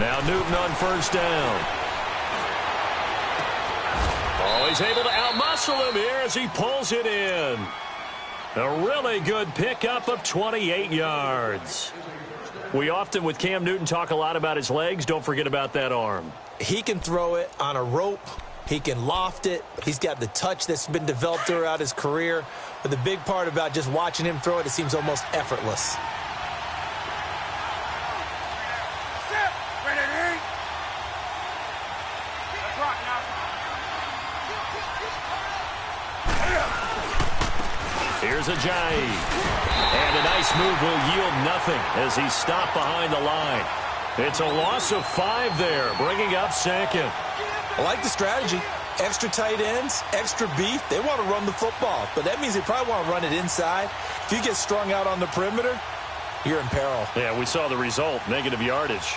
Now Newton on first down. Oh, he's able to outmuscle him here as he pulls it in. A really good pickup of 28 yards. We often, with Cam Newton, talk a lot about his legs. Don't forget about that arm. He can throw it on a rope. He can loft it. He's got the touch that's been developed throughout his career. But the big part about just watching him throw it, it seems almost effortless. Here's Ajayi. And a nice move will yield nothing as he's stopped behind the line. It's a loss of 5 there, bringing up second. I like the strategy. Extra tight ends, extra beef. They want to run the football, but that means they probably want to run it inside. If you get strung out on the perimeter, you're in peril. Yeah, we saw the result, negative yardage.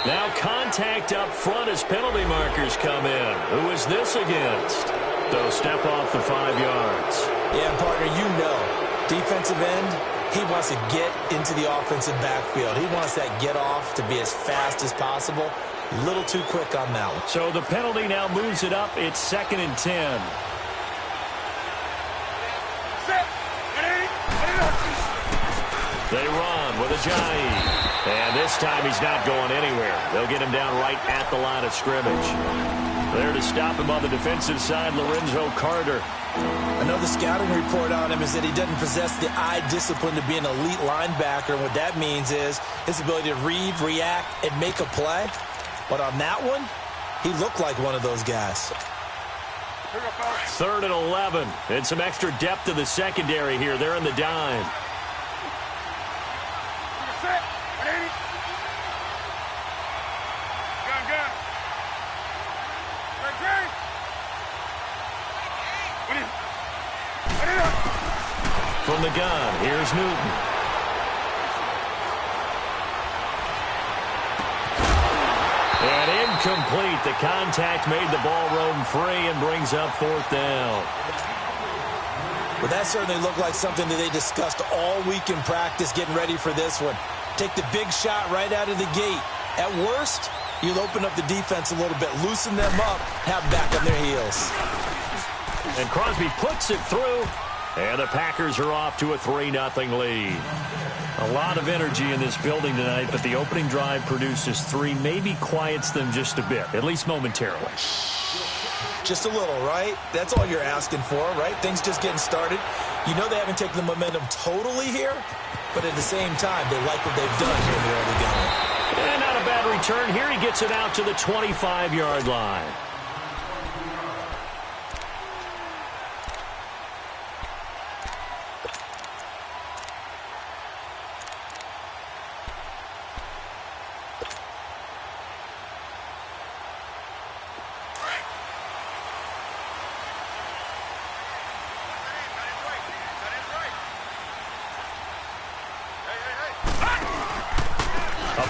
Now contact up front as penalty markers come in. Who is this against? They'll step off the 5 yards. Yeah, partner, you know, defensive end, he wants to get into the offensive backfield. He wants that get off to be as fast as possible. A little too quick on that one. So the penalty now moves it up. It's 2nd and 10. They run with Ajayi. And this time he's not going anywhere. They'll get him down right at the line of scrimmage. There to stop him on the defensive side, Lorenzo Carter. Another scouting report on him is that he doesn't possess the eye discipline to be an elite linebacker. And what that means is his ability to read, react, and make a play. But on that one, he looked like one of those guys. 3rd and 11. And some extra depth to the secondary here. They're in the dime. From the gun, here's Newton. And incomplete. The contact made the ball roam free and brings up 4th down. Well, that certainly looked like something that they discussed all week in practice getting ready for this one. Take the big shot right out of the gate. At worst, you'll open up the defense a little bit, loosen them up, have them back on their heels. And Crosby puts it through. And the Packers are off to a 3-0 lead. A lot of energy in this building tonight, but the opening drive produces 3, maybe quiets them just a bit, at least momentarily. Just a little, right? That's all you're asking for, right? Things just getting started. You know they haven't taken the momentum totally here, but at the same time, they like what they've done here in the early going. And not a bad return. Here he gets it out to the 25-yard line.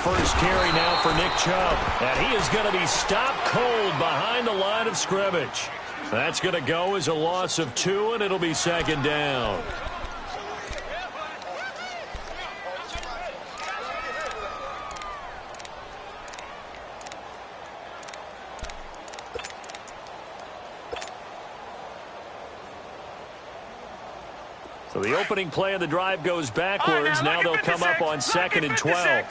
First carry now for Nick Chubb. And he is going to be stopped cold behind the line of scrimmage. That's going to go as a loss of 2, and it'll be 2nd down. So the opening play of the drive goes backwards. Now they'll come up on 2nd and 12.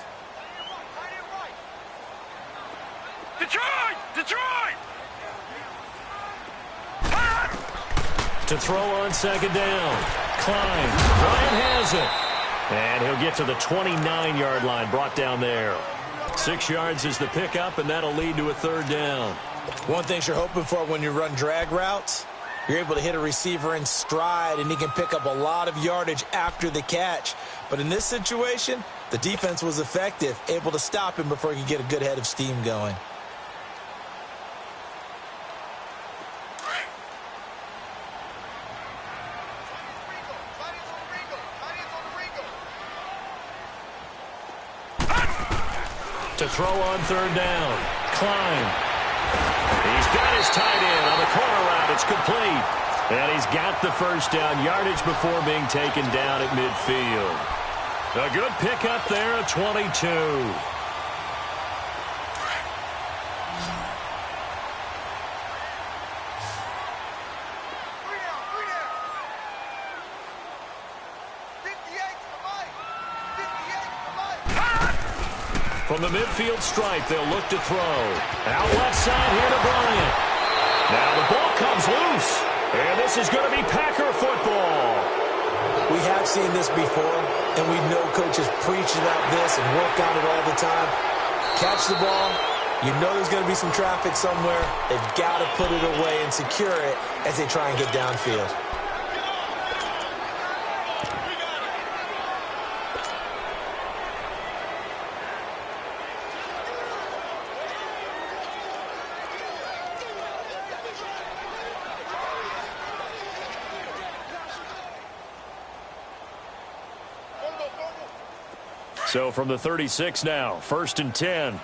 Detroit! To throw on 2nd down. Klein. Bryant has it. And he'll get to the 29-yard line, brought down there. 6 yards is the pickup, and that'll lead to a 3rd down. One thing you're hoping for when you run drag routes, you're able to hit a receiver in stride, and he can pick up a lot of yardage after the catch. But in this situation, the defense was effective, able to stop him before he could get a good head of steam going. To throw on 3rd down. Klein. He's got his tight end on the corner route. It's complete. And he's got the first down yardage before being taken down at midfield. A good pickup there at 22. From the midfield stripe, they'll look to throw. Out left side here to Bryant. Now the ball comes loose. And this is going to be Packer football. We have seen this before, and we know coaches preach about this and work on it all the time. Catch the ball. You know there's going to be some traffic somewhere. They've got to put it away and secure it as they try and get downfield. So from the 36 now, 1st and 10.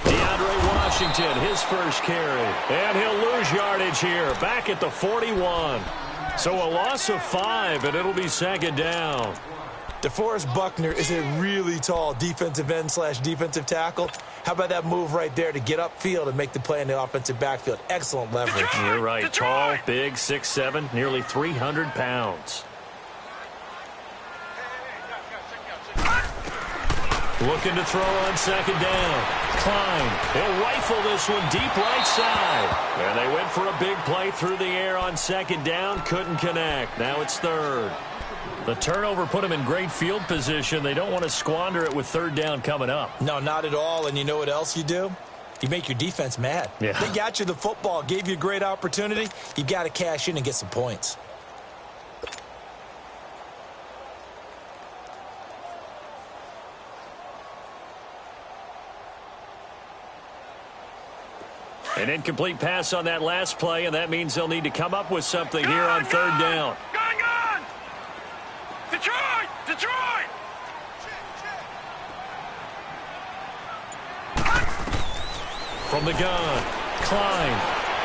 DeAndre Washington, his first carry. And he'll lose yardage here, back at the 41. So a loss of 5, and it'll be 2nd down. DeForest Buckner is a really tall defensive end / defensive tackle. How about that move right there to get upfield and make the play in the offensive backfield? Excellent leverage. You're right. Tall, big, 6'7", nearly 300 pounds. Looking to throw on 2nd down. Klein, he'll rifle this one deep right side. And they went for a big play through the air on 2nd down. Couldn't connect. Now it's 3rd. The turnover put them in great field position. They don't want to squander it with 3rd down coming up. No, not at all. And you know what else you do? You make your defense mad. Yeah. They got you the football, gave you a great opportunity. You got to cash in and get some points. An incomplete pass on that last play, and that means they'll need to come up with something here on 3rd down. Detroit! From the gun, Klein.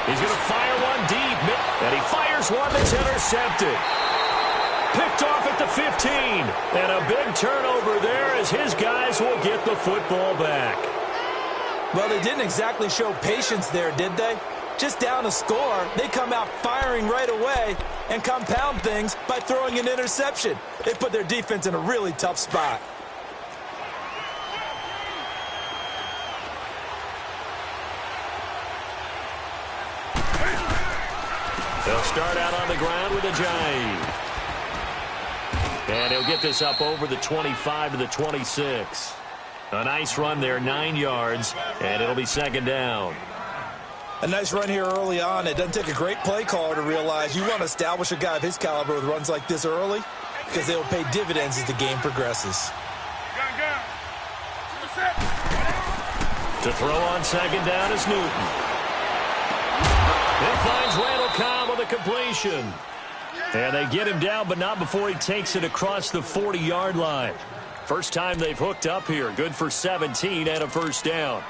He's going to fire one deep, and he fires one that's intercepted. Picked off at the 15, and a big turnover there as his guys will get the football back. Well, they didn't exactly show patience there, did they? Just down a score, they come out firing right away and compound things by throwing an interception. They put their defense in a really tough spot. They'll start out on the ground with Ajayi. And he'll get this up over the 25 to the 26. A nice run there, 9 yards, and it'll be 2nd down. A nice run here early on. It doesn't take a great play caller to realize you want to establish a guy of his caliber with runs like this early because they will pay dividends as the game progresses. To throw on 2nd down is Newton. It finds Randall Cobb with a completion. And they get him down, but not before he takes it across the 40-yard line. First time they've hooked up here. Good for 17 and a 1st down.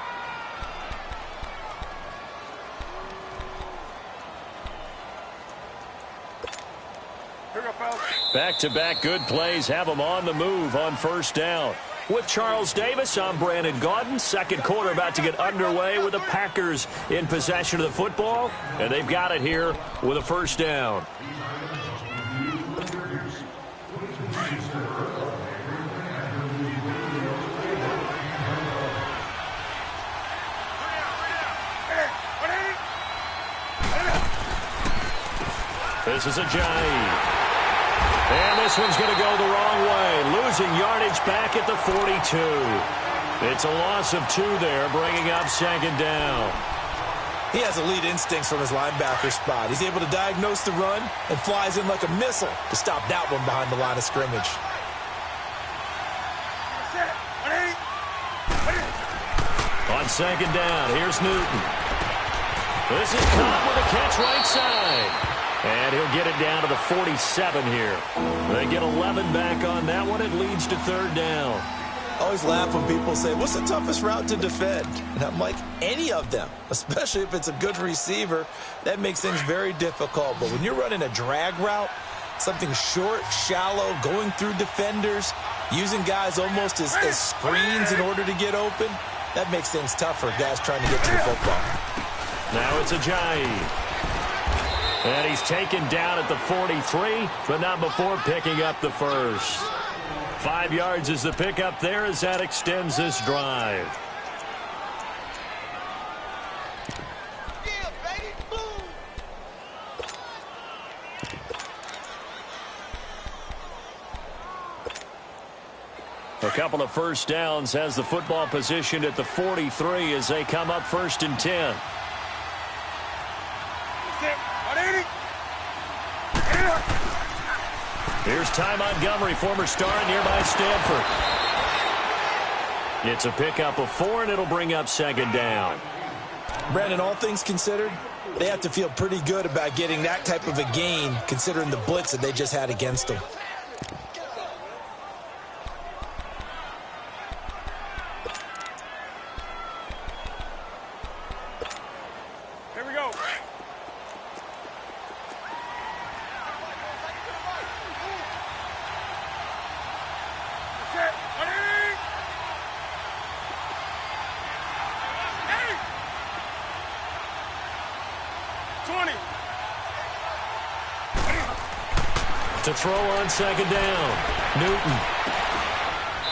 Back-to-back good plays have them on the move on 1st down. With Charles Davis, I'm Brandon Gaudin. 2nd quarter about to get underway with the Packers in possession of the football. And they've got it here with a 1st down. This is Ajayi. And this one's going to go the wrong way. Losing yardage back at the 42. It's a loss of 2 there, bringing up 2nd down. He has elite instincts from his linebacker spot. He's able to diagnose the run and flies in like a missile to stop that one behind the line of scrimmage. On 2nd down, here's Newton. This is Cobb with a catch right side. And he'll get it down to the 47 here. They get 11 back on that one. It leads to third down. I always laugh when people say, what's the toughest route to defend? And I'm like, any of them, especially if it's a good receiver. That makes things very difficult. But when you're running a drag route, something short, shallow, going through defenders, using guys almost as screens in order to get open, that makes things tough for guys trying to get to the football. Now it's Ajayi. And he's taken down at the 43, but not before picking up the first. 5 yards is the pickup there as that extends this drive. A couple of first downs, has the football positioned at the 43 as they come up 1st and 10. Here's Ty Montgomery, former star at nearby Stanford. It's a pickup of 4, and it'll bring up 2nd down. Brandon, all things considered, they have to feel pretty good about getting that type of a gain, considering the blitz that they just had against them. Here we go. 20. To throw on 2nd down. Newton.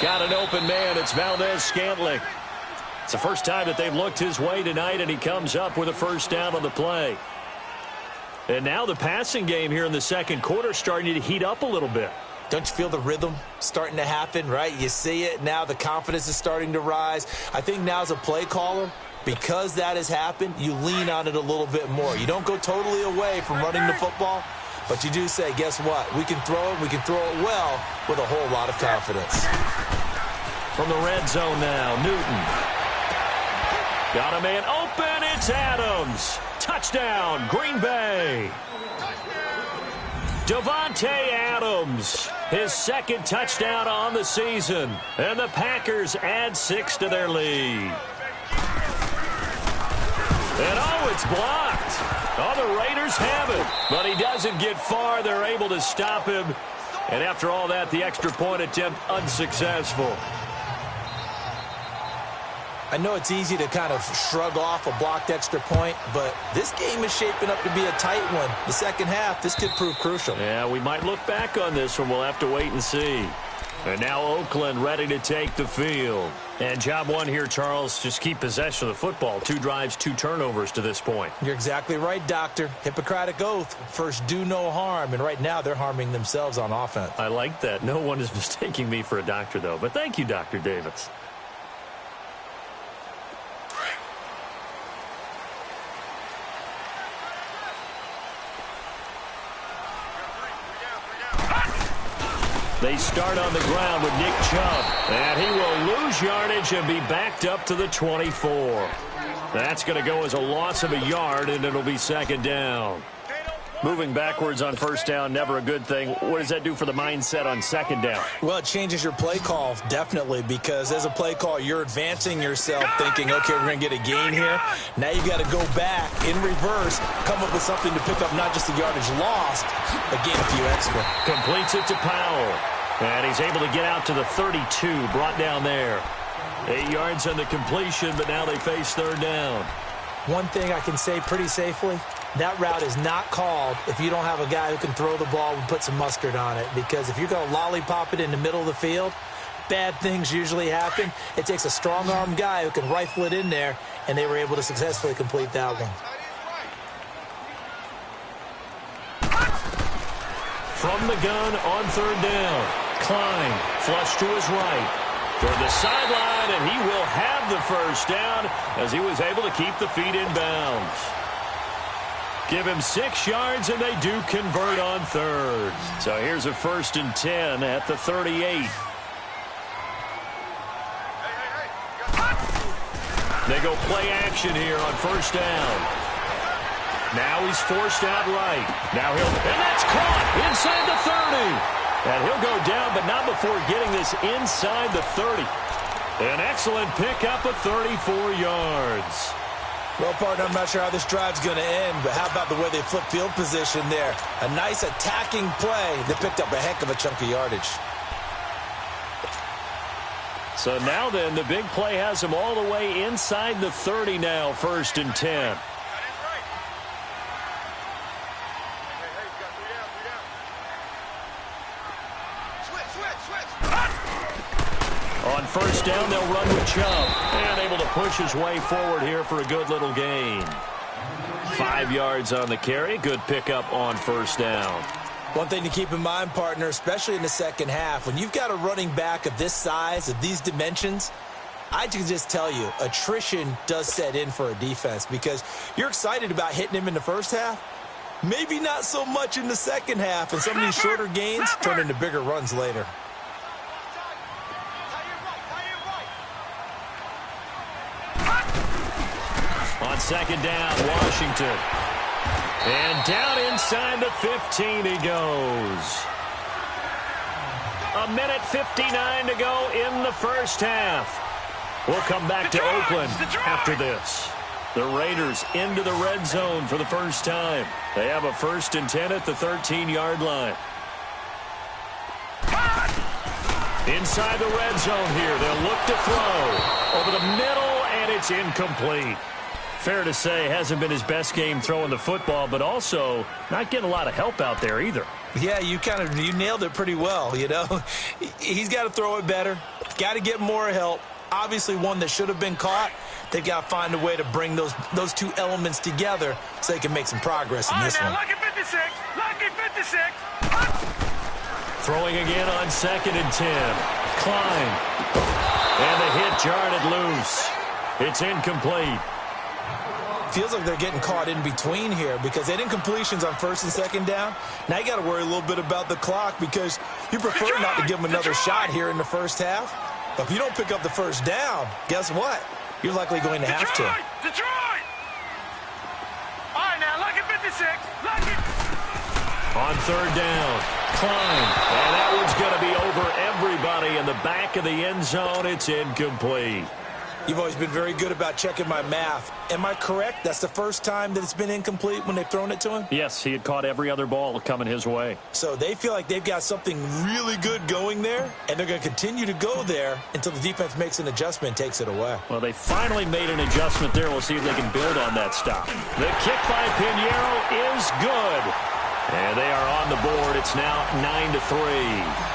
Got an open man. It's Valdez-Scantling. It's the first time that they've looked his way tonight, and he comes up with a first down on the play. And now the passing game here in the second quarter starting to heat up a little bit. Don't you feel the rhythm starting to happen, right? You see it now. The confidence is starting to rise. I think now as a play caller, because that has happened, you lean on it a little bit more. You don't go totally away from running the football, but you do say, guess what? We can throw it. We can throw it well with a whole lot of confidence. From the red zone now, Newton. Got a man open. It's Adams. Touchdown, Green Bay. Davante Adams, his 2nd touchdown on the season. And the Packers add 6 to their lead. And it's blocked. Oh, the Raiders have it. But he doesn't get far. They're able to stop him. And after all that, the extra point attempt unsuccessful. I know it's easy to kind of shrug off a blocked extra point, but this game is shaping up to be a tight one. The second half, this could prove crucial. Yeah, we might look back on this one. We'll have to wait and see. And now Oakland ready to take the field. And job one here, Charles, just keep possession of the football. 2 drives, 2 turnovers to this point. You're exactly right, Doctor. Hippocratic oath. First, do no harm. And right now, they're harming themselves on offense. I like that. No one is mistaking me for a doctor, though. But thank you, Dr. Davis. They start on the ground with Nick Chubb, and he will lose yardage and be backed up to the 24. That's going to go as a loss of a yard, and it'll be 2nd down. Moving backwards on 1st down, never a good thing. What does that do for the mindset on 2nd down? Well, it changes your play call, definitely, because as a play call, you're advancing yourself thinking, okay, we're going to get a gain here. Now you got to go back in reverse, come up with something to pick up not just the yardage lost, but gain a few extra. Completes it to Powell. And he's able to get out to the 32, brought down there. 8 yards on the completion, but now they face 3rd down. One thing I can say pretty safely, that route is not called if you don't have a guy who can throw the ball and put some mustard on it. Because if you're going to lollipop it in the middle of the field, bad things usually happen. It takes a strong-arm guy who can rifle it in there, and they were able to successfully complete that one. From the gun on 3rd down, Klein flush to his right. Toward the sideline, and he will have the first down as he was able to keep the feet in bounds. Give him 6 yards, and they do convert on 3rd. So here's a 1st and 10 at the 38. They go play action here on 1st down. Now he's forced out right. And that's caught inside the 30. And he'll go down, but not before getting this inside the 30. An excellent pickup of 34 yards. Well, partner, I'm not sure how this drive's going to end, but how about the way they flip field position there? A nice attacking play that picked up a heck of a chunk of yardage. So now then, the big play has him all the way inside the 30 now, 1st and 10. On 1st down, they'll run with Chubb. And able to push his way forward here for a good little gain. 5 yards on the carry. Good pickup on 1st down. One thing to keep in mind, partner, especially in the second half, when you've got a running back of this size, of these dimensions, I can just tell you, attrition does set in for a defense because you're excited about hitting him in the first half. Maybe not so much in the second half, and some of these shorter gains turn into bigger runs later. On 2nd down, Washington. And down inside the 15 he goes. 1:59 to go in the first half. We'll come back to Oakland after this. The Raiders into the red zone for the first time. They have a 1st and 10 at the 13-yard line. Inside the red zone here. They'll look to throw over the middle, and it's incomplete. Fair to say, hasn't been his best game throwing the football, but also not getting a lot of help out there either. Yeah, you nailed it pretty well, you know. He's got to throw it better, got to get more help. Obviously one that should have been caught. They've got to find a way to bring those two elements together so they can make some progress in this one. Lucky 56, lucky 56. Throwing again on 2nd and 10. Klein. And the hit jarred it loose. It's incomplete. Feels like they're getting caught in between here because they didn't completions on 1st and 2nd down. Now you got to worry a little bit about the clock because you prefer not to give them another shot here in the first half. But if you don't pick up the 1st down, guess what? You're likely going to have to. Detroit! All right, now, lucky 56. Lucky. On 3rd down, Klein. And that one's going to be over everybody in the back of the end zone. It's incomplete. You've always been very good about checking my math. Am I correct? That's the first time that it's been incomplete when they've thrown it to him? Yes, he had caught every other ball coming his way. So they feel like they've got something really good going there, and they're going to continue to go there until the defense makes an adjustment and takes it away. Well, they finally made an adjustment there. We'll see if they can build on that stop. The kick by Pinheiro is good. And they are on the board. It's now 9-3.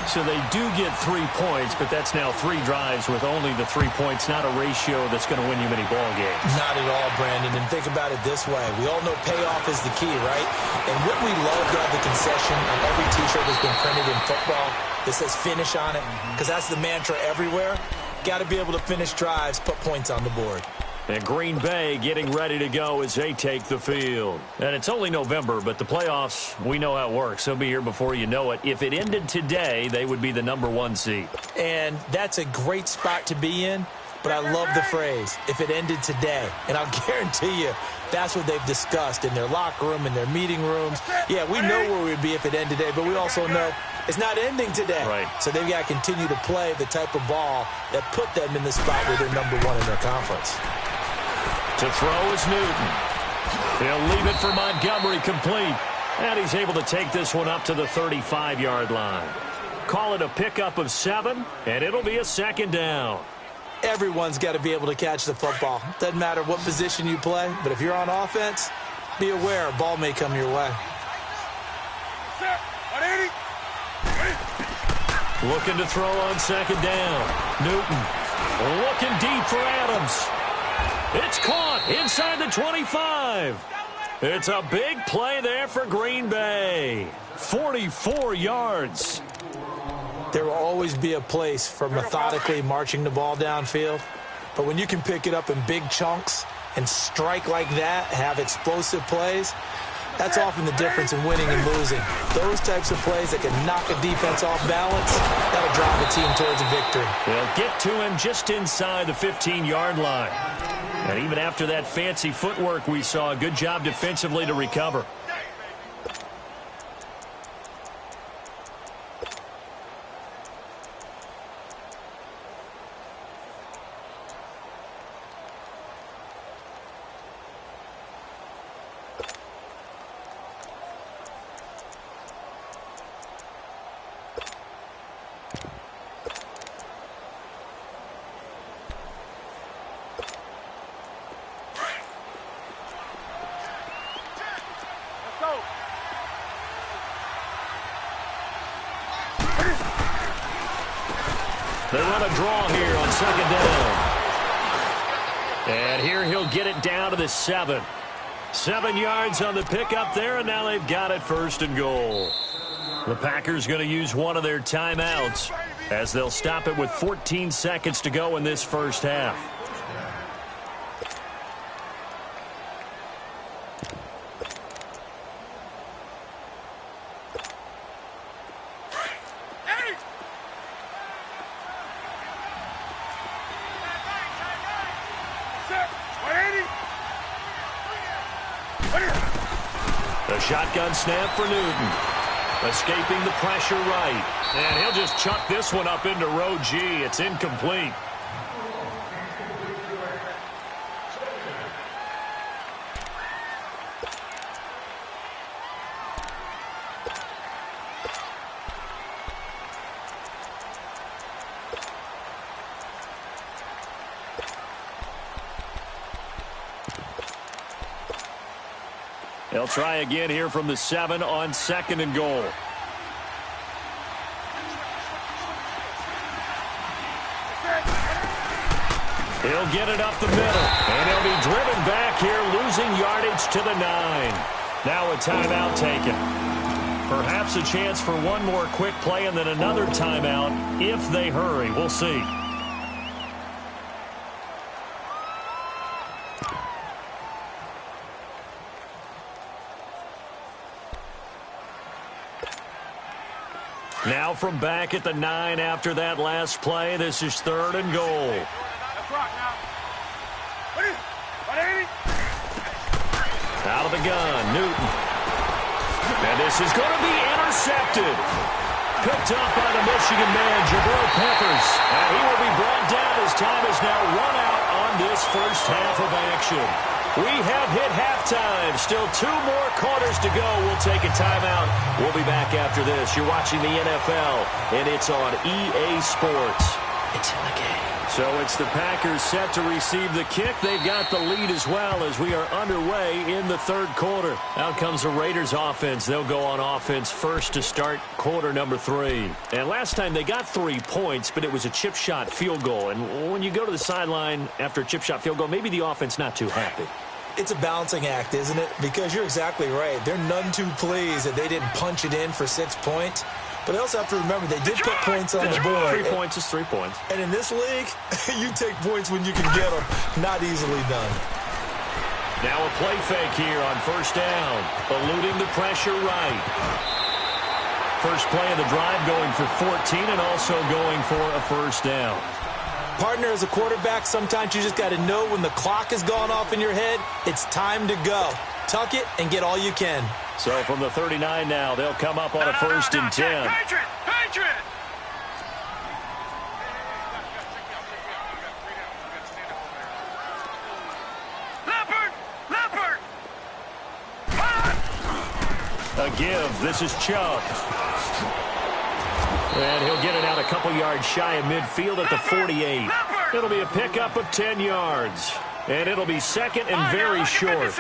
So they do get 3 points, but that's now 3 drives with only the 3 points, not a ratio that's going to win you many ball games. Not at all, Brandon. And think about it this way. We all know payoff is the key, right? And wouldn't we love to have the concession on every T-shirt that's been printed in football that says finish on it? Because that's the mantra everywhere. Got to be able to finish drives, put points on the board. And Green Bay getting ready to go as they take the field. And it's only November, but the playoffs, we know how it works. They'll be here before you know it. If it ended today, they would be the #1 seed. And that's a great spot to be in, but I love the phrase, if it ended today. And I'll guarantee you, that's what they've discussed in their locker room, in their meeting rooms. Yeah, we know where we'd be if it ended today, but we also know it's not ending today. Right. So they've got to continue to play the type of ball that put them in the spot where they're #1 in their conference. To throw is Newton. He'll leave it for Montgomery complete. And he's able to take this one up to the 35-yard line. Call it a pickup of 7, and it'll be a 2nd down. Everyone's got to be able to catch the football. Doesn't matter what position you play, but if you're on offense, be aware a ball may come your way. Looking to throw on 2nd down. Newton looking deep for Adams. It's caught inside the 25. It's a big play there for Green Bay. 44 yards. There will always be a place for methodically marching the ball downfield. But when you can pick it up in big chunks and strike like that, have explosive plays, that's often the difference in winning and losing. Those types of plays that can knock a defense off balance, that'll drive a team towards a victory. They'll get to him just inside the 15-yard line. And even after that fancy footwork we saw, a good job defensively to recover. They run a draw here on second down. And here he'll get it down to the 7. 7 yards on the pickup there, and now they've got it first and goal. The Packers going to use one of their timeouts as they'll stop it with 14 seconds to go in this first half. The shotgun snap for Newton. Escaping the pressure right. And he'll just chuck this one up into row G. It's incomplete. They'll try again here from the 7 on second and goal. He'll get it up the middle, and he'll be driven back here, losing yardage to the 9. Now a timeout taken. Perhaps a chance for one more quick play and then another timeout if they hurry. We'll see. Now from back at the 9 after that last play, this is third and goal. Out of the gun, Newton. And this is going to be intercepted. Picked up by the Michigan man, Jabril Peppers. And he will be brought down as time is now run out on this first half of action. We have hit halftime. Still 2 more quarters to go. We'll take a timeout. We'll be back after this. You're watching the NFL, and it's on EA Sports. It's in the game. So it's the Packers set to receive the kick. They've got the lead as well as we are underway in the third quarter. Out comes the Raiders offense. They'll go on offense first to start quarter number 3. And last time they got 3 points, but it was a chip shot field goal. And when you go to the sideline after a chip shot field goal, maybe the offense not too happy. It's a balancing act, isn't it? Because you're exactly right. They're none too pleased that they didn't punch it in for 6 points. But they also have to remember they did put points on the board. 3 points is 3 points. And in this league, you take points when you can get them. Not easily done. Now a play fake here on first down. Eluding the pressure right. First play of the drive going for 14 and also going for a first down. Partner, as a quarterback, sometimes you just got to know when the clock has gone off in your head, it's time to go. Tuck it and get all you can. So from the 39 now, they'll come up on a first and 10. Patriot! Leopard! A give. This is Chubb. And he'll get it out a couple yards shy of midfield at the 48. It'll be a pickup of 10 yards. And it'll be second and very short.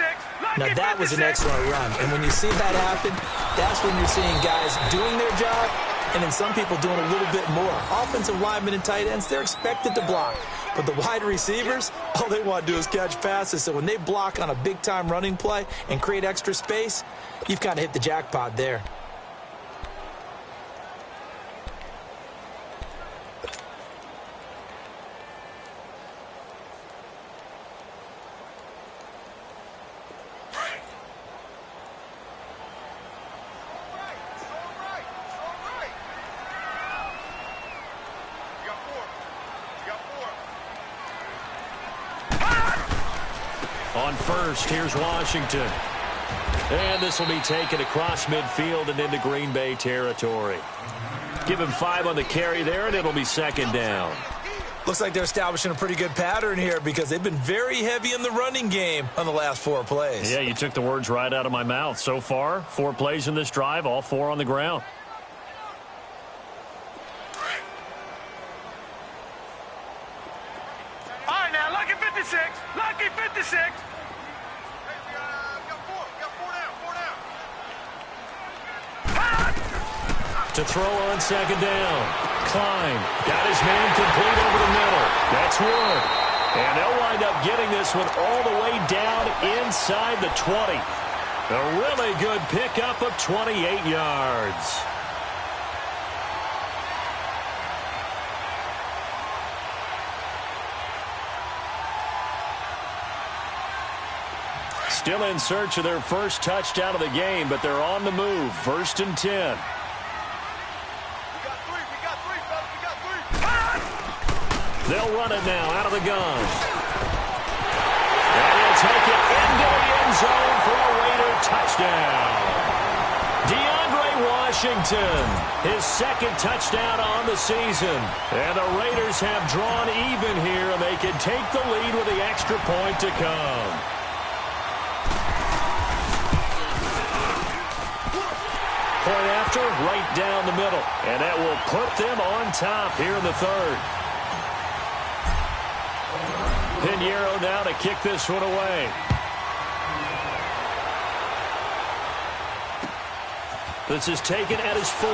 Now, that was an excellent run. And when you see that happen, that's when you're seeing guys doing their job and then some people doing a little bit more. Offensive linemen and tight ends, they're expected to block. But the wide receivers, all they want to do is catch passes. So when they block on a big-time running play and create extra space, you've kind of hit the jackpot there. On first, here's Washington. And this will be taken across midfield and into Green Bay territory. Give him 5 on the carry there, and it'll be second down. Looks like they're establishing a pretty good pattern here because they've been very heavy in the running game on the last 4 plays. Yeah, you took the words right out of my mouth. So far, 4 plays in this drive, all 4 on the ground. All right, now, lucky 56. Lucky 56. To throw on second down. Klein got his man complete over the middle. That's Wood. And they'll wind up getting this one all the way down inside the 20. A really good pickup of 28 yards. Still in search of their first touchdown of the game, but they're on the move. 1st and 10. They'll run it now out of the gun. And he'll take it into the end zone for a Raider touchdown. DeAndre Washington, his 2nd touchdown on the season. And the Raiders have drawn even here, and they can take the lead with the extra point to come. Point after, right down the middle. And that will put them on top here in the 3rd. Pinheiro now to kick this one away. This is taken at his 4.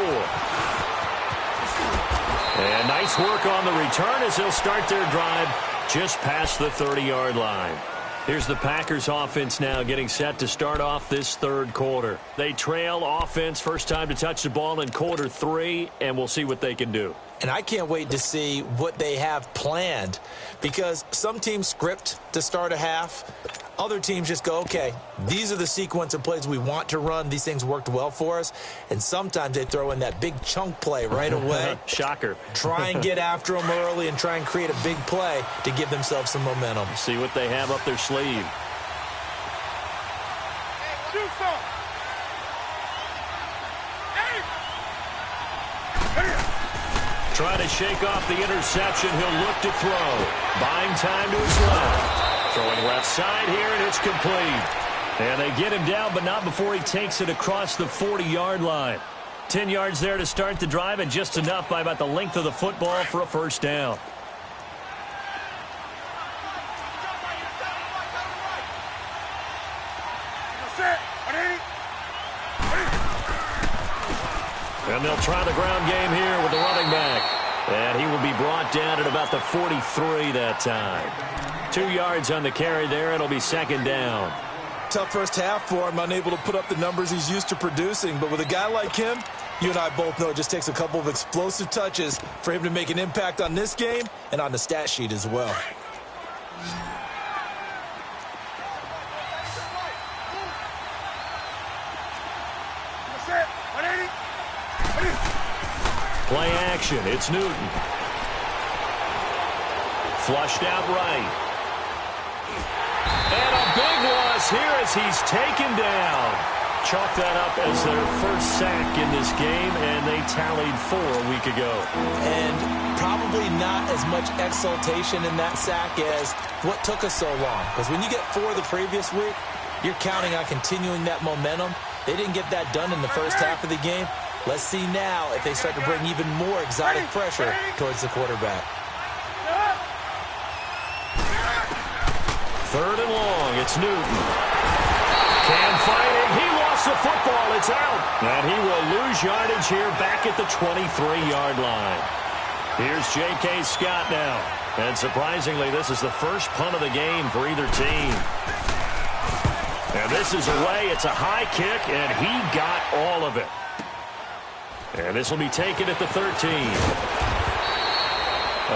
And nice work on the return as they'll start their drive just past the 30-yard line. Here's the Packers offense now getting set to start off this 3rd quarter. They trail offense, first time to touch the ball in quarter 3, and we'll see what they can do. And I can't wait to see what they have planned because some teams script to start a half. Other teams just go, okay, these are the sequence of plays we want to run. These things worked well for us. And sometimes they throw in that big chunk play right away. Shocker. Try and get after them early and try and create a big play to give themselves some momentum. See what they have up their sleeve. Do something. Trying to shake off the interception. He'll look to throw. Buying time to his left. Throwing left side here, and it's complete. And they get him down, but not before he takes it across the 40-yard line. 10 yards there to start the drive, and just enough by about the length of the football for a first down. And they'll try the ground game here with the running back. And he will be brought down at about the 43 that time. 2 yards on the carry there. It'll be second down. Tough first half for him, unable to put up the numbers he's used to producing. But with a guy like him, you and I both know it just takes a couple of explosive touches for him to make an impact on this game and on the stat sheet as well. Play action. It's Newton. Flushed out right. And a big loss here as he's taken down. Chalk that up as their first sack in this game, and they tallied 4 a week ago. And probably not as much exultation in that sack as what took us so long. Because when you get 4 the previous week, you're counting on continuing that momentum. They didn't get that done in the first half of the game. Let's see now if they start to bring even more exotic pressure towards the quarterback. 3rd and long. It's Newton. Can find it. He lost the football. It's out. And he will lose yardage here back at the 23-yard line. Here's J.K. Scott now. And surprisingly, this is the first punt of the game for either team. And this is away. It's a high kick, and he got all of it. And this will be taken at the 13.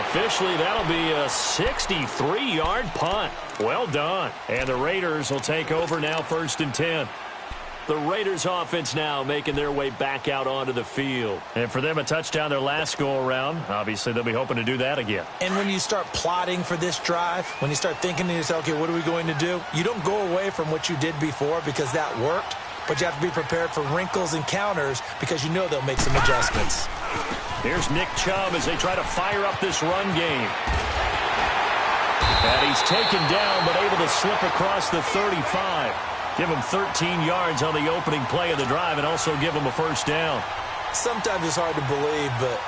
Officially, that'll be a 63-yard punt. Well done. And the Raiders will take over now 1st and 10. The Raiders offense now making their way back out onto the field. And for them, a touchdown their last go-around. Obviously, they'll be hoping to do that again. And when you start plotting for this drive, when you start thinking to yourself, okay, what are we going to do? You don't go away from what you did before because that worked, but you have to be prepared for wrinkles and counters because you know they'll make some adjustments. Here's Nick Chubb as they try to fire up this run game. And he's taken down, but able to slip across the 35. Give him 13 yards on the opening play of the drive and also give him a first down. Sometimes it's hard to believe, but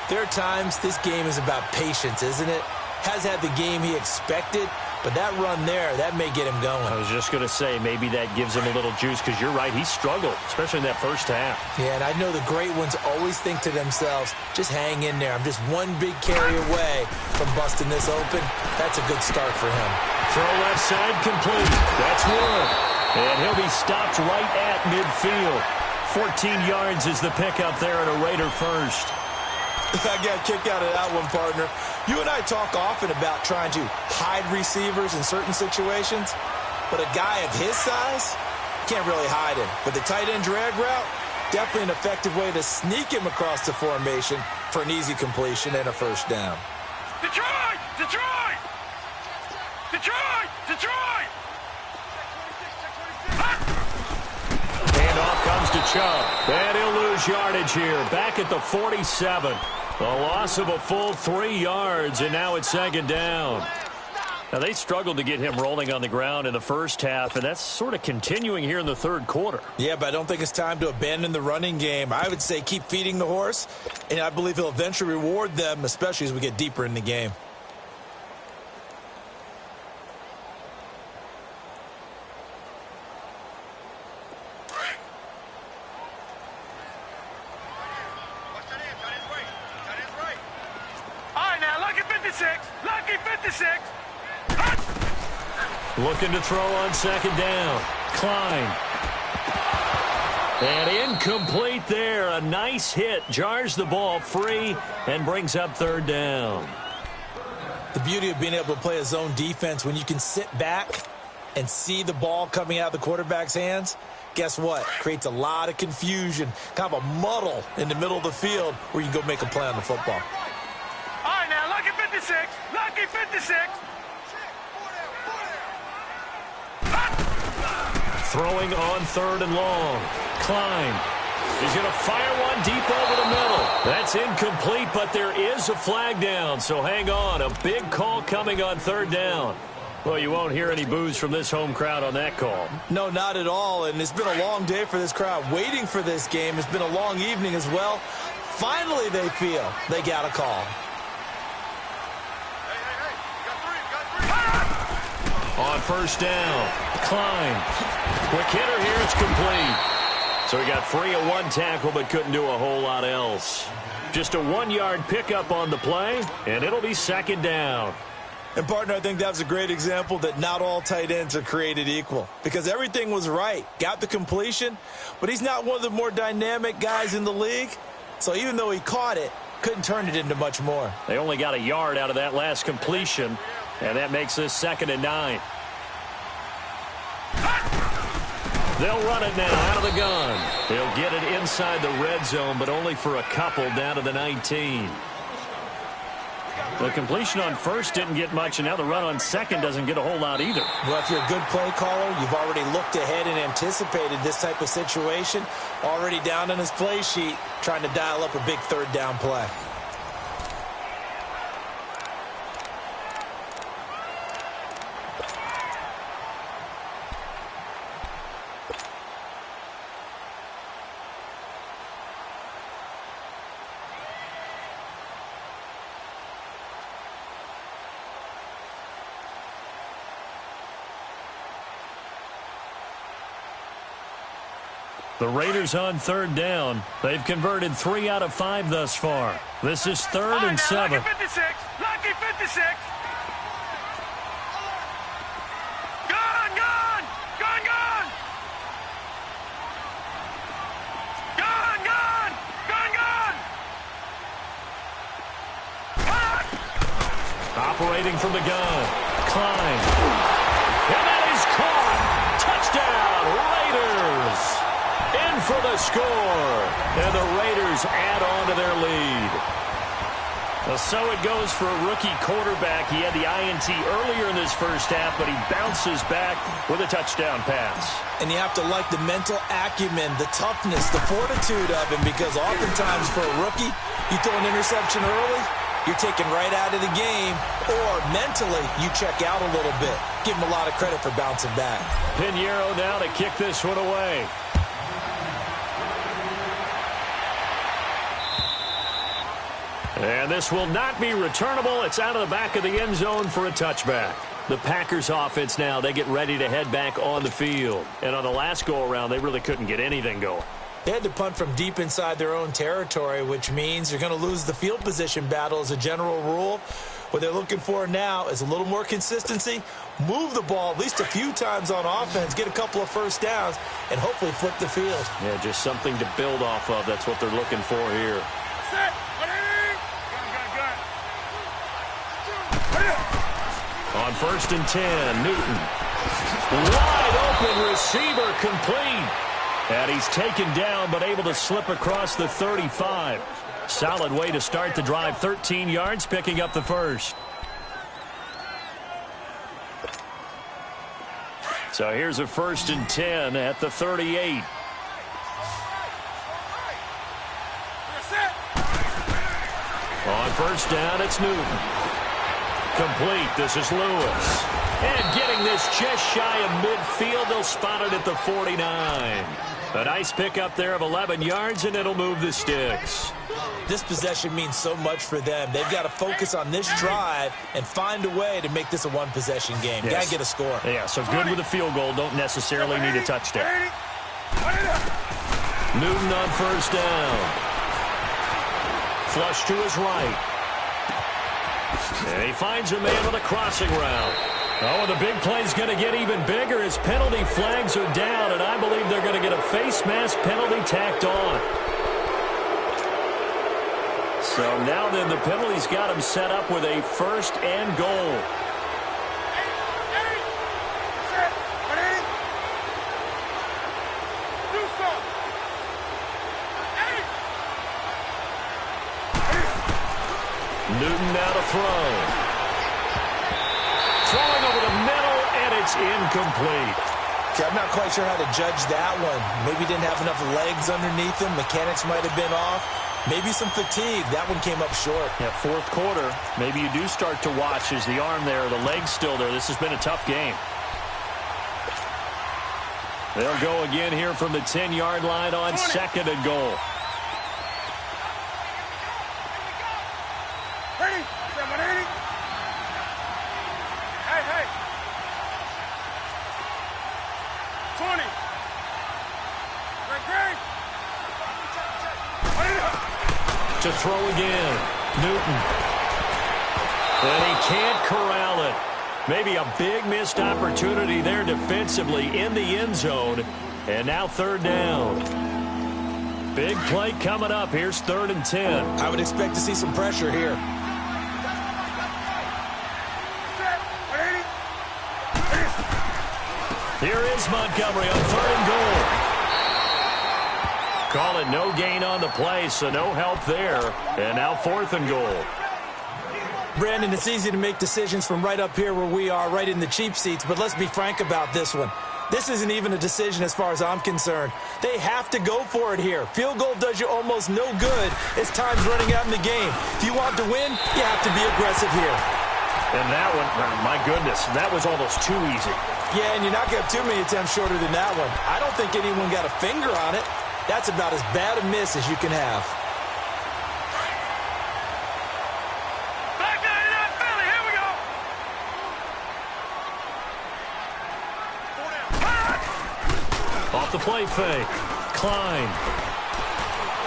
there are times this game is about patience, isn't it? Has had the game he expected, but that run there, that may get him going. I was just going to say, maybe that gives him a little juice because you're right, he struggled, especially in that first half. Yeah, and I know the great ones always think to themselves, just hang in there. I'm just one big carry away from busting this open. That's a good start for him. Throw left side complete. That's one. And he'll be stopped right at midfield. 14 yards is the pickup there and a Raider first. I got a kick out of that one, partner. You and I talk often about trying to hide receivers in certain situations, but a guy of his size can't really hide him. But the tight end drag route, definitely an effective way to sneak him across the formation for an easy completion and a first down. Detroit! Detroit! Detroit! Detroit! Handoff comes to Chubb. And he'll lose yardage here. Back at the 47. A loss of a full 3 yards, and now it's second down. Now, they struggled to get him rolling on the ground in the first half, and that's sort of continuing here in the third quarter. Yeah, but I don't think it's time to abandon the running game. I would say keep feeding the horse, and I believe he'll eventually reward them, especially as we get deeper in the game. Lucky 56. Looking to throw on second down. Klein. And incomplete there. A nice hit. Jars the ball free and brings up third down. The beauty of being able to play a zone defense when you can sit back and see the ball coming out of the quarterback's hands, guess what? Creates a lot of confusion, kind of a muddle in the middle of the field where you can go make a play on the football. All right, now, lucky 56. Lucky 56. Throwing on third and long. Klein. He's going to fire one deep over the middle. That's incomplete, but there is a flag down, so hang on. A big call coming on third down. Well, you won't hear any boos from this home crowd on that call. No, not at all, and it's been a long day for this crowd waiting for this game. It's been a long evening as well. Finally, they feel they got a call. On first down, Klein. Quick hitter here, it's complete. So he got free of one tackle but couldn't do a whole lot else. Just a 1-yard pickup on the play, and it'll be second down. And, partner, I think that was a great example that not all tight ends are created equal because everything was right. Got the completion, but he's not one of the more dynamic guys in the league. So even though he caught it, couldn't turn it into much more. They only got a yard out of that last completion, and that makes this 2nd and 9. They'll run it now out of the gun. They'll get it inside the red zone, but only for a couple down to the 19. The completion on first didn't get much, and now the run on second doesn't get a whole lot either. Well, if you're a good play caller, you've already looked ahead and anticipated this type of situation. Already down on his play sheet, trying to dial up a big third down play. The Raiders on third down. They've converted 3 out of 5 thus far. This is 3rd and 7. Lucky 56. Lucky 56. Gone, gone. Gone, gone. Gone, gone. Gone, gone. Operating from the gun. Klein. And that is caught. Touchdown, Raiders. the score. And the Raiders add on to their lead. Well, so it goes for a rookie quarterback. He had the INT earlier in this first half, but he bounces back with a touchdown pass. And you have to like the mental acumen, the toughness, the fortitude of him, because oftentimes for a rookie, you throw an interception early, you're taken right out of the game, or mentally you check out a little bit. Give him a lot of credit for bouncing back. Pinheiro now to kick this one away. And this will not be returnable. It's out of the back of the end zone for a touchback. The Packers offense now, they get ready to head back on the field. And on the last go-around, they really couldn't get anything going. They had to punt from deep inside their own territory, which means you're going to lose the field position battle as a general rule. What they're looking for now is a little more consistency, move the ball at least a few times on offense, get a couple of first downs, and hopefully flip the field. Yeah, just something to build off of. That's what they're looking for here. Set. On 1st and 10, Newton. Wide open receiver complete. And he's taken down but able to slip across the 35. Solid way to start the drive. 13 yards, picking up the first. So here's a 1st and 10 at the 38. On 1st down, it's Newton. Complete. This is Lewis. And getting this just shy of midfield. They'll spot it at the 49. A nice pickup there of 11 yards, and it'll move the sticks. This possession means so much for them. They've got to focus on this drive and find a way to make this a one-possession game. Yes. Got to get a score. Yeah, so good with a field goal. Don't necessarily need a touchdown. Newton on 1st down. Flush to his right. And he finds a man on a crossing route. Oh, and the big play's going to get even bigger as penalty flags are down, and I believe they're going to get a face mask penalty tacked on. So now then, the penalty's got him set up with a 1st and goal. Newton now to throw. Throwing over the middle, and it's incomplete. Okay, I'm not quite sure how to judge that one. Maybe didn't have enough legs underneath him. Mechanics might have been off. Maybe some fatigue. That one came up short. Yeah, 4th quarter. Maybe you do start to watch as the arm there, the leg's still there. This has been a tough game. They'll go again here from the 10-yard line on 2nd and goal. Ready? 780. Hey. 20. Great. To throw again. Newton. And he can't corral it. Maybe a big missed opportunity there defensively in the end zone. And now 3rd down. Big play coming up. Here's 3rd and 10. I would expect to see some pressure here. Here is Montgomery on 3rd and goal. Call it no gain on the play, so no help there. And now 4th and goal. Brandon, it's easy to make decisions from right up here where we are, right in the cheap seats, but let's be frank about this one. This isn't even a decision as far as I'm concerned. They have to go for it here. Field goal does you almost no good as time's running out in the game. If you want to win, you have to be aggressive here. And that one, my goodness, that was almost too easy. Yeah, and you're not going to have too many attempts shorter than that one. I don't think anyone got a finger on it. That's about as bad a miss as you can have. Back 99 Philly, here we go. Off the play fake. Klein.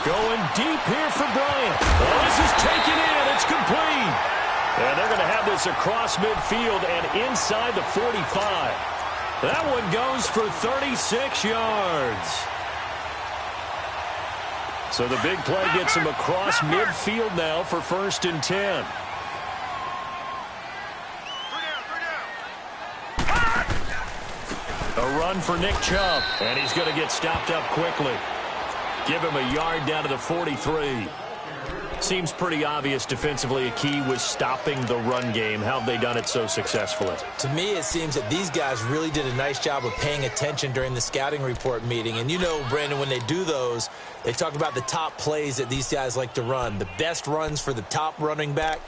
Going deep here for Bryant. Oh, this is taken in. It's complete. And they're going to have this across midfield and inside the 45. That one goes for 36 yards. So the big play gets him across midfield now for 1st and 10. A run for Nick Chubb, and he's going to get stopped up quickly. Give him a yard down to the 43. Seems pretty obvious defensively a key was stopping the run game. How have they done it so successfully? To me, it seems that these guys really did a nice job of paying attention during the scouting report meeting. And you know, Brandon, when they do those, they talk about the top plays that these guys like to run. The best runs for the top running back,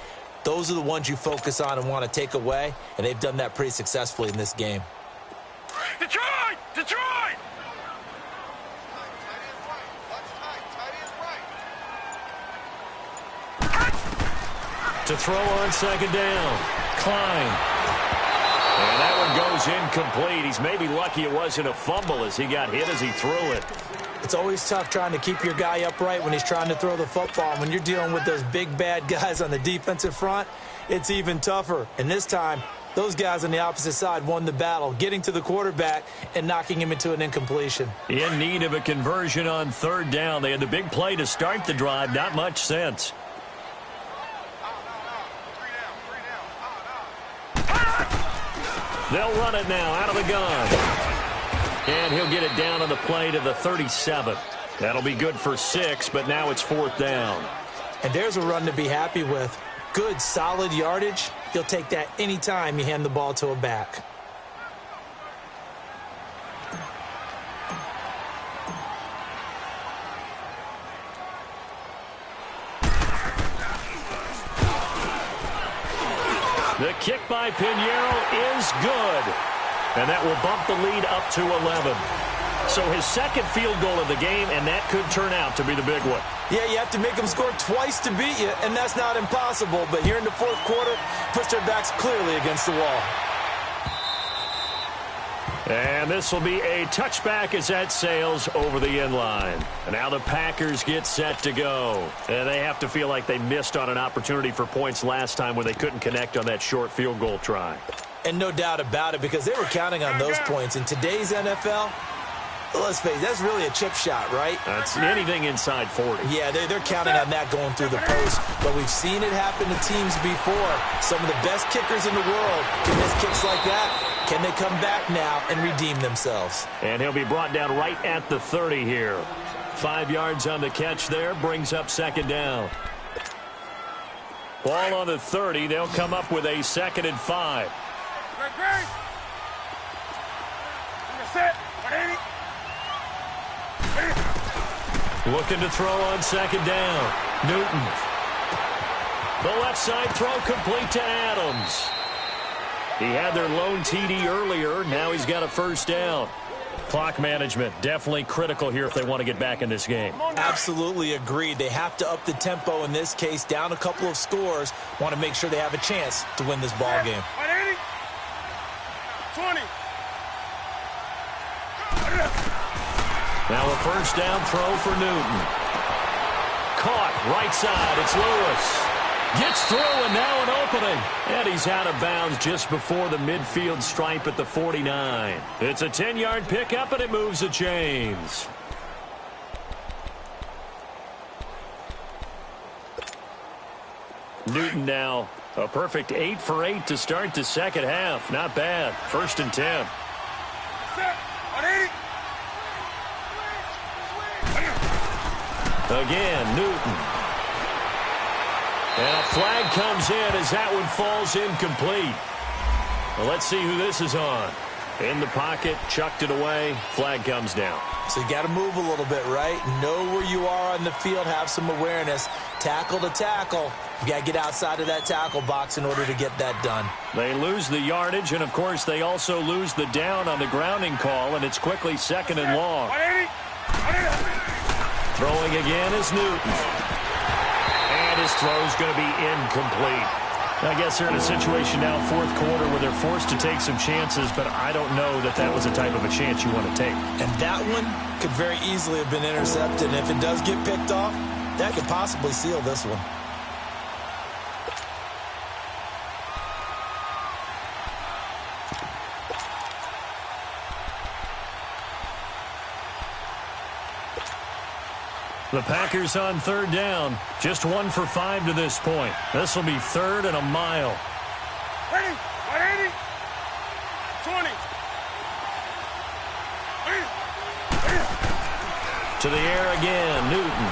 those are the ones you focus on and want to take away. And they've done that pretty successfully in this game. Detroit! Detroit! To throw on second down. Klein. And that one goes incomplete. He's maybe lucky it wasn't a fumble as he got hit as he threw it. It's always tough trying to keep your guy upright when he's trying to throw the football. When you're dealing with those big, bad guys on the defensive front, it's even tougher. And this time, those guys on the opposite side won the battle, getting to the quarterback and knocking him into an incompletion. In need of a conversion on third down. They had the big play to start the drive. Not much sense. They'll run it now out of the gun. And he'll get it down on the play to the 37. That'll be good for 6, but now it's fourth down. And there's a run to be happy with. Good, solid yardage. You'll take that anytime you hand the ball to a back. The kick by Pinheiro is good. And that will bump the lead up to 11. So his second field goal of the game, and that could turn out to be the big one. Yeah, you have to make them score twice to beat you, and that's not impossible. But here in the fourth quarter, pushed their backs clearly against the wall. And this will be a touchback as that sails over the end line. And now the Packers get set to go. And they have to feel like they missed on an opportunity for points last time when they couldn't connect on that short field goal try. And no doubt about it, because they were counting on those points. In today's NFL, let's face it, that's really a chip shot, right? That's anything inside 40. Yeah, they're counting on that going through the post. But we've seen it happen to teams before. Some of the best kickers in the world can miss kicks like that. Can they come back now and redeem themselves? And he'll be brought down right at the 30 here. 5 yards on the catch there, brings up second down. Ball on the 30. They'll come up with a 2nd and 5. Great. Set. Looking to throw on second down. Newton. The left side throw complete to Adams. He had their lone TD earlier. Now he's got a first down. Clock management definitely critical here if they want to get back in this game. Absolutely agreed. They have to up the tempo in this case, down a couple of scores. Want to make sure they have a chance to win this ball game. 20. Now a first down throw for Newton. Caught right side. It's Lewis. Gets through and now an opening. And he's out of bounds just before the midfield stripe at the 49. It's a 10-yard pickup and it moves the chains. Newton now a perfect 8 for 8 to start the second half. Not bad. 1st and 10. Again, Newton. And a flag comes in as that one falls incomplete. Well, let's see who this is on. In the pocket, chucked it away, flag comes down. So you got to move a little bit, right? Know where you are on the field, have some awareness. Tackle to tackle. You got to get outside of that tackle box in order to get that done. They lose the yardage, and, of course, they also lose the down on the grounding call, and it's quickly 2nd and long. Throwing again is Newton. And his throw's going to be incomplete. I guess they're in a situation now, 4th quarter, where they're forced to take some chances, but I don't know that that was the type of a chance you want to take. And that one could very easily have been intercepted. And if it does get picked off, that could possibly seal this one. The Packers on 3rd down. Just 1 for 5 to this point. This will be 3rd and a mile. 180. 20. To the air again, Newton.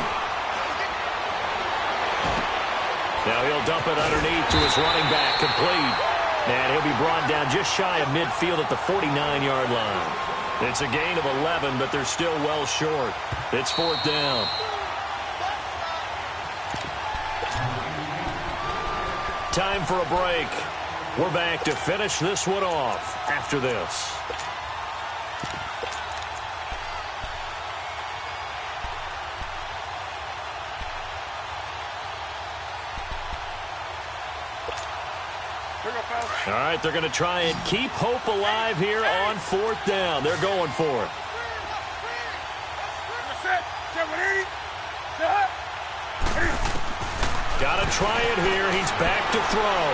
Now he'll dump it underneath to his running back, complete. And he'll be brought down just shy of midfield at the 49-yard line. It's a gain of 11, but they're still well short. It's 4th down. Time for a break. We're back to finish this one off after this. All right, they're going to try and keep hope alive here on 4th down. They're going for it. Got to try it here. He's back to throw.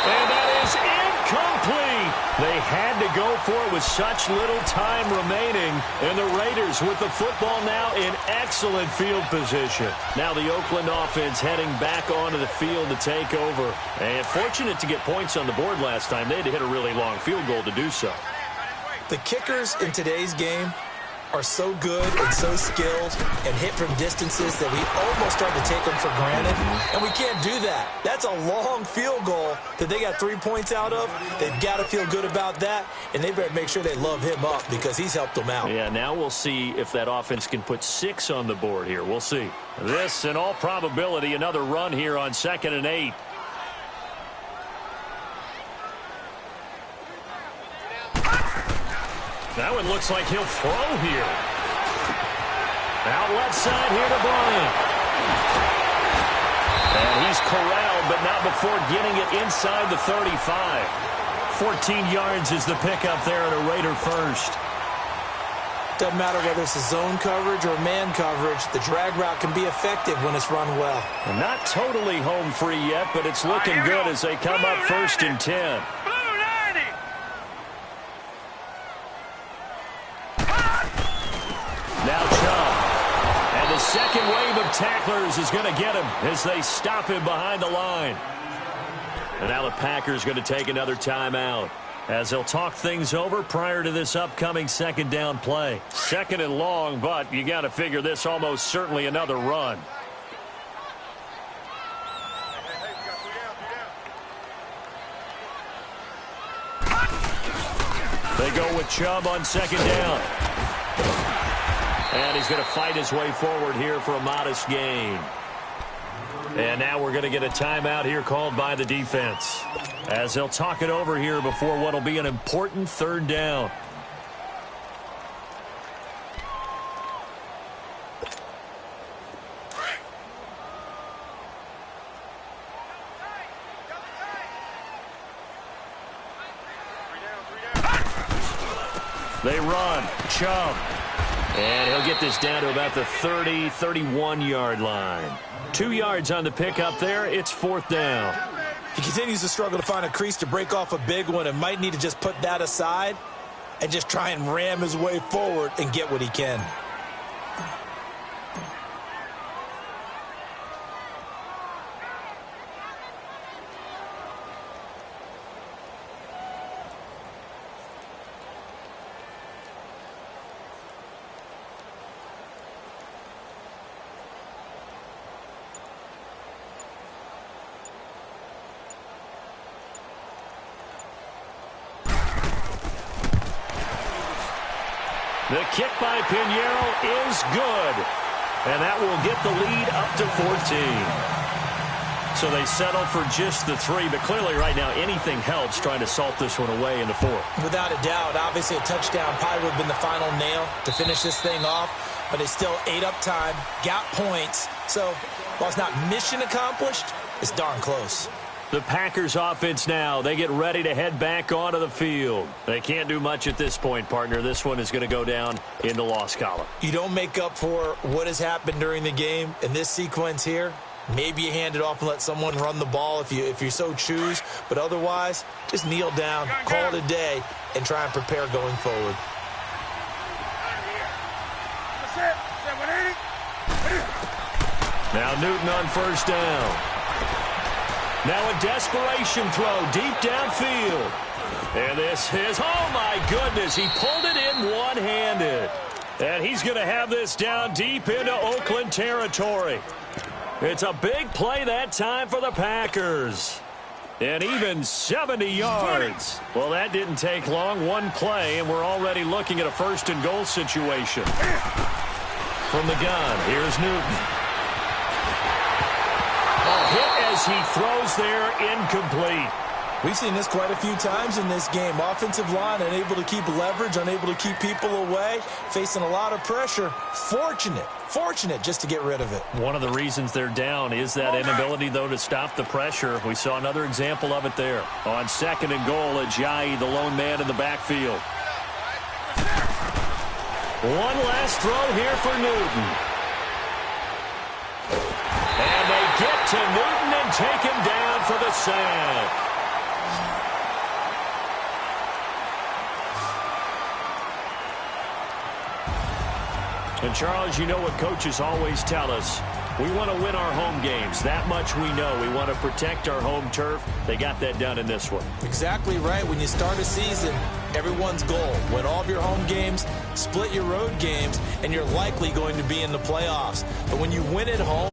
And that is incomplete. They had to go for it with such little time remaining. And the Raiders with the football now in excellent field position. Now the Oakland offense heading back onto the field to take over. And fortunate to get points on the board last time. They had to hit a really long field goal to do so. The kickers in today's game are so good and so skilled and hit from distances that we almost start to take them for granted. And we can't do that. That's a long field goal that they got 3 points out of. They've got to feel good about that, and they better make sure they love him up because he's helped them out. Yeah, now we'll see if that offense can put 6 on the board here. We'll see. This, in all probability, another run here on 2nd and 8. That one looks like he'll throw here. Out left side here to Bryant. And he's corralled, but not before getting it inside the 35. 14 yards is the pickup there at a Raider first. Doesn't matter whether it's a zone coverage or man coverage, the drag route can be effective when it's run well. And not totally home free yet, but it's looking good as they come up 1st and 10. Now Chubb. And the second wave of tacklers is going to get him as they stop him behind the line. And now the Packers going to take another timeout as they'll talk things over prior to this upcoming 2nd down play. 2nd and long, but you got to figure this almost certainly another run. They go with Chubb on 2nd down. And he's going to fight his way forward here for a modest gain. And now we're going to get a timeout here called by the defense as they'll talk it over here before what will be an important 3rd down. They run. Chubb. And he'll get this down to about the 30, 31-yard line. 2 yards on the pickup there. It's 4th down. He continues to struggle to find a crease to break off a big one and might need to just put that aside and just try and ram his way forward and get what he can. The kick by Pinheiro is good. And that will get the lead up to 14. So they settle for just the 3. But clearly right now anything helps trying to salt this one away in the 4th. Without a doubt. Obviously a touchdown probably would have been the final nail to finish this thing off. But they still ate up time, got points. So while it's not mission accomplished, it's darn close. The Packers offense now, they get ready to head back onto the field. They can't do much at this point, partner. This one is going to go down in the loss column. You don't make up for what has happened during the game in this sequence here. Maybe you hand it off and let someone run the ball if you so choose. But otherwise, just kneel down, call it a day, and try and prepare going forward. Now Newton on 1st down. Now a desperation throw deep downfield. And this is, oh my goodness, he pulled it in one-handed. And he's going to have this down deep into Oakland territory. It's a big play that time for the Packers. And even 70 yards. Well, that didn't take long. One play, and we're already looking at a first-and-goal situation. From the gun, here's Newton. Hit as he throws there, incomplete. We've seen this quite a few times in this game. Offensive line unable to keep leverage, unable to keep people away, facing a lot of pressure. Fortunate just to get rid of it. One of the reasons they're down is that inability, though, to stop the pressure. We saw another example of it there. On second and goal, Ajayi, the lone man in the backfield. One last throw here for Newton. And they get to Newton and take him down for the sack. And, Charles, you know what coaches always tell us. We want to win our home games. That much we know. We want to protect our home turf. They got that done in this one. Exactly right. When you start a season, everyone's goal, win all of your home games, split your road games, and you're likely going to be in the playoffs. But when you win at home,